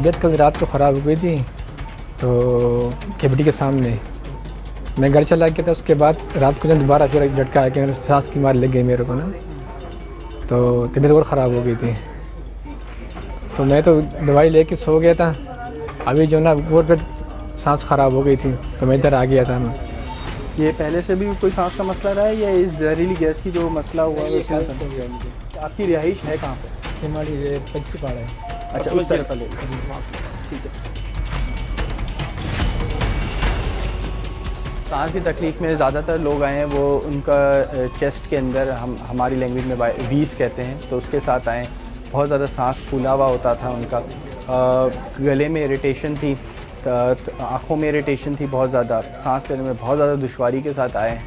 तबीयत कल रात को ख़राब हो गई थी, तो केबीटी के सामने मैं घर चला गया था। उसके बाद रात को जब दोबारा फिर एक झटका आया कि सांस की मार लग गई मेरे को ना, तो तबीयत और ख़राब हो गई थी। तो मैं तो दवाई लेके सो गया था। अभी जो ना वो फिर सांस ख़राब हो गई थी, तो मैं इधर आ गया था। मैं ये पहले से भी कोई सांस का मसला रहा है या इस जहरीली गैस की जो मसला हुआ है आपकी रिहाइश है कहाँ पे? हमारी पच्ची पाड़ा है। अच्छा, उस तरफ ठीक है। सांस की तकलीफ़ में ज़्यादातर लोग आए हैं, वो उनका चेस्ट के अंदर हमारी लैंग्वेज में वीस कहते हैं, तो उसके साथ आए। बहुत ज़्यादा सांस फूला हुआ होता था उनका, गले में इरिटेशन थी, आँखों में इरिटेशन थी बहुत ज़्यादा, सांस लेने में बहुत ज़्यादा दुश्वारी के साथ आए।